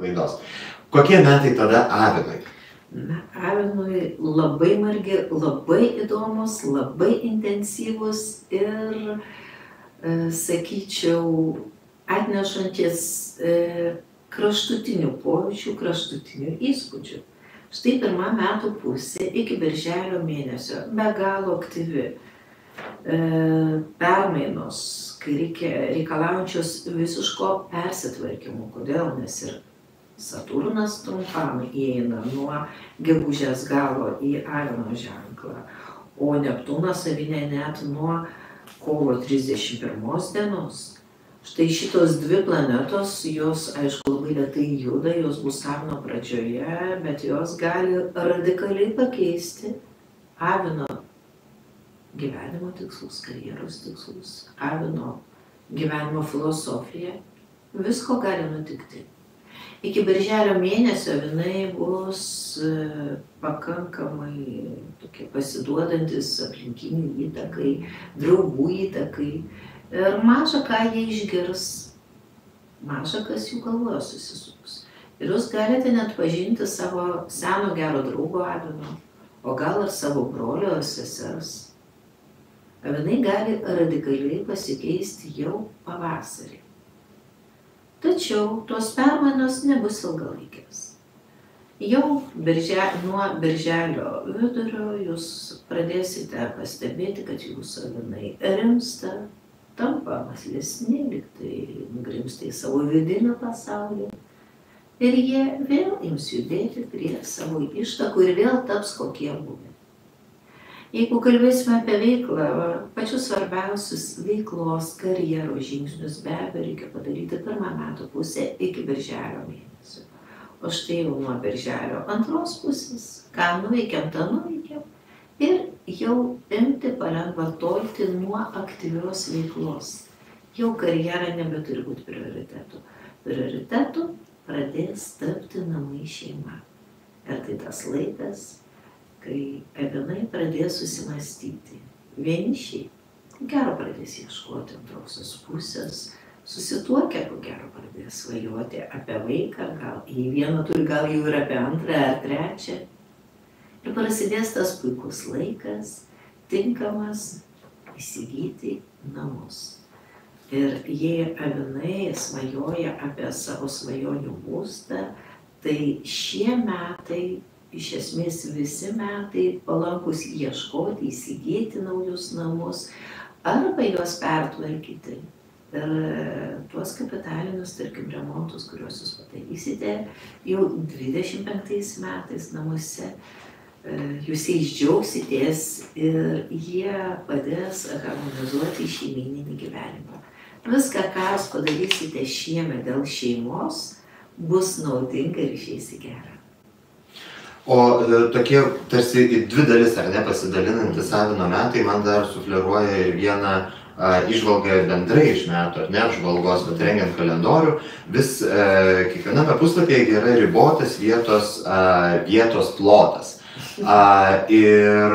klaidos. Kokie metai tada avinui? Na, avinui labai margi, labai įdomus, labai intensyvus ir, sakyčiau, atnešantis kraštutinių pojūčių, kraštutinių įspūdžių. Štai pirma metų pusė iki birželio mėnesio be galo aktyvi. Permainos, kai reikalaujančios visiško persitvarkymo. Kodėl? Nes ir Saturnas trumpam įeina nuo gegužės galo į avino ženklą, o Neptūnas avinė net nuo kovo 31 dienos. Štai šitos dvi planetos, jos, aišku, labai lėtai juda, jos bus avino pradžioje, bet jos gali radikaliai pakeisti avino gyvenimo tikslus, karjeros tikslus, avino gyvenimo filosofiją. Visko gali nutikti. Iki birželio mėnesio avinai bus pakankamai tokie pasiduodantis aplinkinių įtakai, draugų įtakai. Ir maža ką jie išgirs, maža kas jų galvoje susisuks. Ir jūs galite net pažinti savo seno gero draugo avino, o gal ir savo brolio ar sesers. Avinai gali radikaliai pasikeisti jau pavasarį. Tačiau tos permainos nebus ilgalaikės. Jau nuo birželio vidurio jūs pradėsite pastebėti, kad jūsų avinai rimsta, tampa mąslesni, lyg tai nugrimsta į savo vidinį pasaulį. Ir jie vėl ims judėti prie savo ištakų ir vėl taps kokie buvę. Jeigu kalbėsime apie veiklą, pačius svarbiausius veiklos karjeros žingsnius be abejo reikia padaryti pirmą metų pusę iki birželio mėnesio. O štai jau nuo birželio antros pusės, ką nuveikėm, tą nuveikėm. Ir jau imti palengva tolti nuo aktyvios veiklos. Jau karjera nebeturi būti prioritetu. Prioritetu pradės tapti namai šeima. Ir tai tas laikas, kai avinai pradės susimąstyti. Vienišiai, ko gero pradės ieškoti antrosios pusės, susituokę, ko gero pradės svajoti apie vaiką, gal į vieną turi, gal jau ir apie antrą ar trečią. Ir prasidės tas puikus laikas, tinkamas įsigyti namus. Ir jei avinai svajoja apie savo svajonių būstą, tai šie metai, iš esmės visi metai palankus ieškoti, įsigyti naujus namus arba juos pertvarkyti. Ir tuos kapitalinius, tarkim, remontus, kuriuos jūs padarysite jau 25 metais namuose, jūs jais džiaugsitės ir jie padės harmonizuoti šeimyninį gyvenimą. Viską, ką jūs padarysite šiemet dėl šeimos, bus naudinga ir išeis į gerą. O tokie tarsi į dvi dalis, ar ne, pasidalinantys avino metai, man dar sufleruoja ir vieną įžvalgą bendrai iš metų, ar ne, apžvalgos, bet rengiant kalendorių, vis kiekviename puslapyje yra ribotas vietos plotas. Ir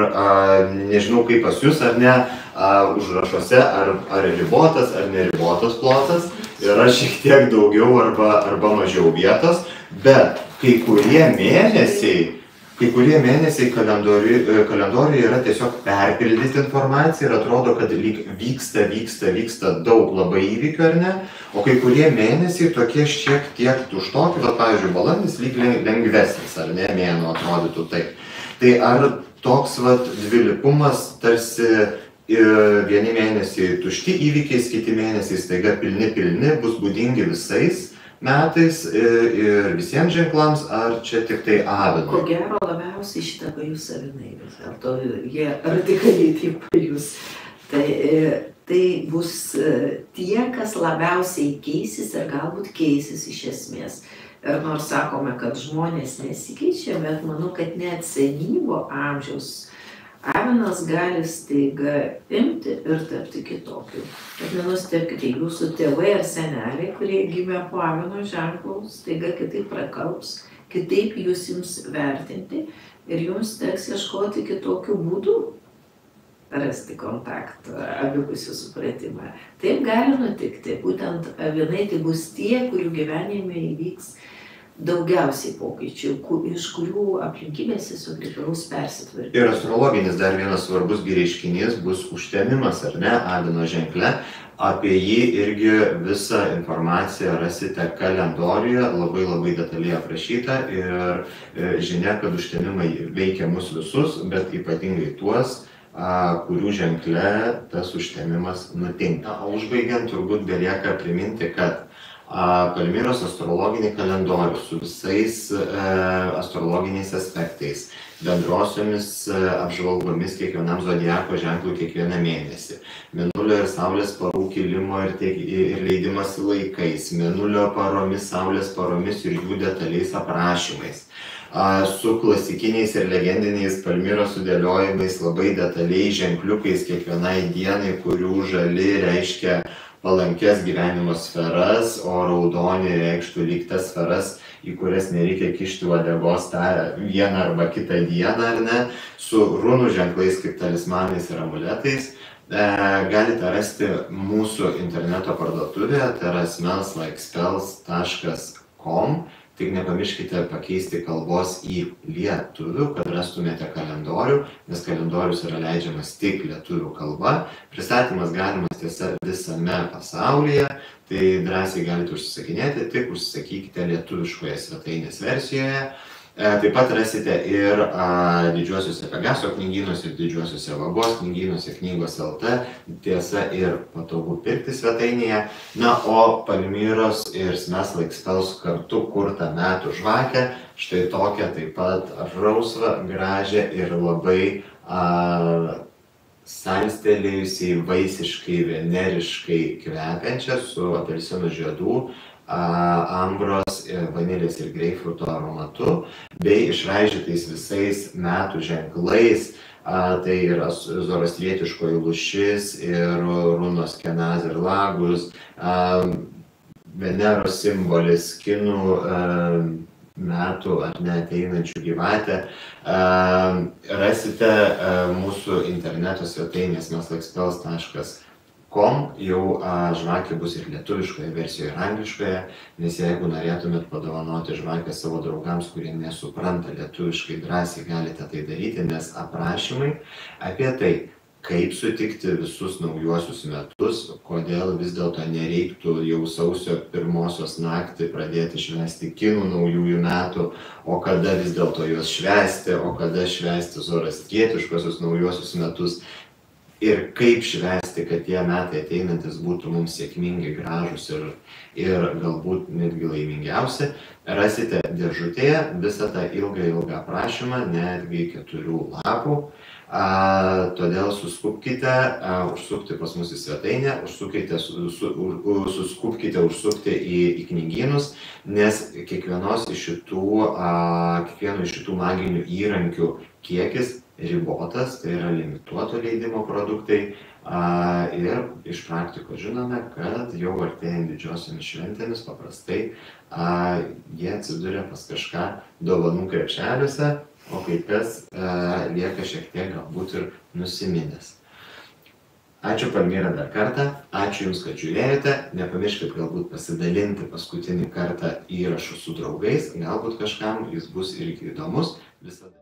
nežinau kaip pas jūs, ar ne, užrašuose, ar ribotas, ar neribotas plotas, yra šiek tiek daugiau arba mažiau vietos, bet kai kurie mėnesiai kalendoriuje yra tiesiog perpildyti informaciją ir atrodo, kad lyg vyksta daug labai įvykių, ar ne? O kai kurie mėnesiai tokie šiek tiek tuštoki, pavyzdžiui, balandis lyg lengvesnis, ar ne, mėnuo atrodytų taip. Tai ar toks dvilypumas tarsi vieni mėnesiai tušti įvykiais, kiti mėnesiai staiga pilni, bus būdingi visais metais ir visiems ženklams, ar čia tik tai avinai? Ko gero labiausiai šitą pajus avinai, vis dėlto jie radikaliai taip pajus. Tai bus tie, kas labiausiai keisis ir galbūt keisis iš esmės. Ir nors sakome, kad žmonės nesikeičia, bet manau, kad net senyvo amžiaus avinas gali staiga imti ir tapti kitokiu. Bet nenustebkite, jūsų tėvai ar seneliai, kurie gimė po avino ženklų, staiga kitaip prakalbs, kitaip jūs jums vertinti ir jums teks ieškoti kitokių būdų rasti kontaktą, abipusį supratimą. Taip gali nutikti. Būtent avinai tai bus tie, kurių gyvenime įvyks daugiausiai pokyčių, iš kurių aplinkybės tiesiog reikalaus persitvarkyti. Ir astrologinis dar vienas svarbus reiškinys bus užtemimas, ar ne, avino ženkle. Apie jį irgi visą informaciją rasite kalendoriuje, labai detaliai aprašyta ir žinia, kad užtemimai veikia mus visus, bet ypatingai tuos, kurių ženkle tas užtemimas nutinka. O užbaigiant turbūt belieka priminti, kad Palmiros astrologinį kalendorių su visais astrologiniais aspektais, bendrosiomis apžvalgomis kiekvienam zodiako ženklui kiekvieną mėnesį, mėnulio ir saulės parų kilimo ir leidimasi laikais, mėnulio paromis, saulės paromis ir jų detaliais aprašymais, su klasikiniais ir legendiniais Palmiros sudėliojimais, labai detaliai ženkliukais kiekvienai dienai, kurių žali reiškia palankės gyvenimo sferas, o raudoni reikštų lyg tas sferas, į kurias nereikia kišti uodegos tą vieną arba kitą dieną, ar ne, su runų ženklais kaip talismanais ir amuletais. Galite rasti mūsų interneto parduotuvėje, tai yra smelslikeспells.com. Tik nepamirškite pakeisti kalbos į lietuvių, kad rastumėte kalendorių, nes kalendorius yra leidžiamas tik lietuvių kalba. Pristatymas galimas tiesa visame pasaulyje, tai drąsiai galite užsisakinėti, tik užsisakykite lietuviškoje svetainės versijoje. Taip pat rasite ir didžiuosiuose Pegaso knygynuose, ir didžiuosiuose Vagos knygynuose, knygos LT, tiesa ir patogu pirkti svetainėje. Na, o Palmiros ir Smelslikespells kartu kurtą metų žvakę, štai tokią taip pat rausvą, gražią ir labai salstelėjusiai, vaisiškai, veneriškai kvepiančią su apelsinų žiedų, ambros, vanilės ir greipfruto aromatu, bei išraižytais visais metų ženklais, tai yra zoroastrietiškoji lūšis ir runos Kenaz ir Lagus, Veneros simbolis, kinų metų ar neateinančių gyvatę. Rasite mūsų interneto svetainės smelslikespells.com. Jau žvakė bus ir lietuviškoje versijoje, ir angliškoje, nes jeigu norėtumėt padovanoti žvakę savo draugams, kurie nesupranta lietuviškai, drąsiai galite tai daryti, nes aprašymai apie tai, kaip sutikti visus naujuosius metus, kodėl vis dėlto nereiktų jau sausio 1 naktį pradėti švęsti kinų naujųjų metų, o kada vis dėlto juos švęsti, o kada švęsti zoroastrietiškosius naujuosius metus. Ir kaip švęsti, kad tie metai ateinantis būtų mums sėkmingi, gražus ir galbūt netgi laimingiausi, rasite dėžutėje visą tą ilgą aprašymą, netgi 4 lapų. Todėl suskubkite užsukti pas mus į svetainę, suskubkite užsukti į knygynus, nes kiekvieno iš šitų maginių įrankių kiekis ribotas, tai yra limituoto leidimo produktai, ir iš praktikos žinome, kad jau artėjant didžiosiomis šventėmis paprastai jie atsiduria pas kažką dovanų krepšeliuose, o kai kas lieka šiek tiek galbūt ir nusiminęs. Ačiū Palmira dar kartą, ačiū Jums, kad žiūrėjote, nepamirškit galbūt pasidalinti paskutinį kartą įrašų su draugais, galbūt kažkam jis bus irgi įdomus. Visada